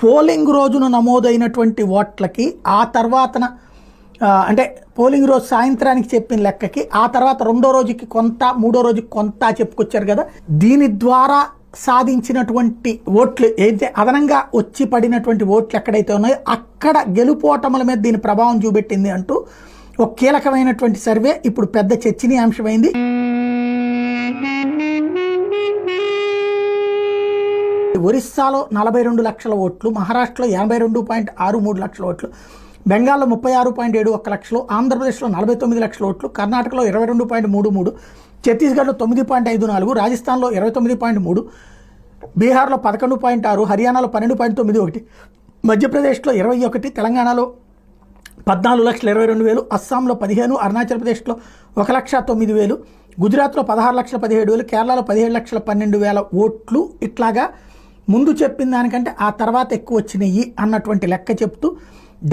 Polling రోజున నమోదైనటువంటి ఓట్లకి ఆ తర్వాతన అంటే పోలింగ్ రోజు సాయంత్రానికి చెప్పిన లెక్కకి ఆ తర్వాత రెండో రోజుకి కొంత మూడో రోజుకి కొంత చెప్పుకొచ్చారు కదా. దీని ద్వారా సాధించినటువంటి ఓట్లు ఏదైతే అదనంగా వచ్చి పడినటువంటి ఓట్లు ఎక్కడైతే ఉన్నాయో అక్కడ గెలుపోటముల మీద దీని ప్రభావం చూపెట్టింది అంటూ ఒక కీలకమైనటువంటి సర్వే ఇప్పుడు పెద్ద చర్చనీయాంశమైంది. ఒరిస్సాలో 42 లక్షల ఓట్లు, మహారాష్ట్రలో 82.63 లక్షల ఓట్లు, బెంగాల్లో 36.71 లక్షలు, ఆంధ్రప్రదేశ్లో 49 లక్షల ఓట్లు, కర్ణాటకలో 22.33, ఛత్తీస్గఢ్లో 9.54, రాజస్థాన్లో 29.3, బీహార్లో 11.6, హర్యానాలో 12.91, మధ్యప్రదేశ్లో 21, తెలంగాణలో 14,22,000, అస్సాంలో 15, అరుణాచల్ ప్రదేశ్లో 1,09,000, గుజరాత్లో 16,17,000, కేరళలో 17,12,000 ఓట్లు. ఇట్లాగా ముందు చెప్పిన దానికంటే ఆ తర్వాత ఎక్కువ వచ్చినాయి అన్నటువంటి లెక్క చెప్తూ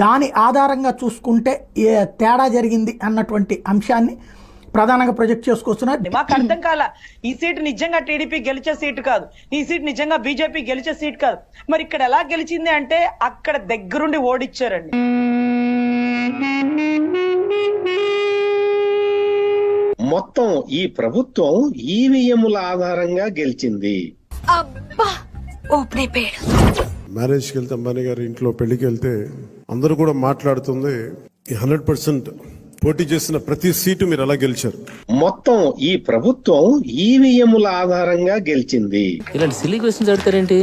దాని ఆధారంగా చూసుకుంటే తేడా జరిగింది అన్నటువంటి అంశాన్ని ప్రధానంగా ప్రొజెక్ట్ చేసుకొస్తున్నారు. మాకు అర్థం కాల, ఈ సీటు నిజంగా టీడీపీ గెలిచే సీటు కాదు, ఈ సీట్ నిజంగా బీజేపీ గెలిచే సీట్ కాదు. మరి ఇక్కడ ఎలా గెలిచింది అంటే అక్కడ దగ్గరుండి ఓడిచ్చారండి. మొత్తం ఈ ప్రభుత్వం ఈవీఎంల ఆధారంగా గెలిచింది. మ్యారేజ్కి వెళ్తే అంబానీ గారి ఇంట్లో పెళ్లికి వెళ్తే అందరూ కూడా మాట్లాడుతుంది 100% పోటీ చేసిన ప్రతి సీటు మీరు ఎలా గెలిచారు. మొత్తం ఈ ప్రభుత్వం ఈవీఎంల ఆధారంగా గెలిచింది. ఇలాంటి సిల్లీ క్వశ్చన్స్ అడతారేంటి?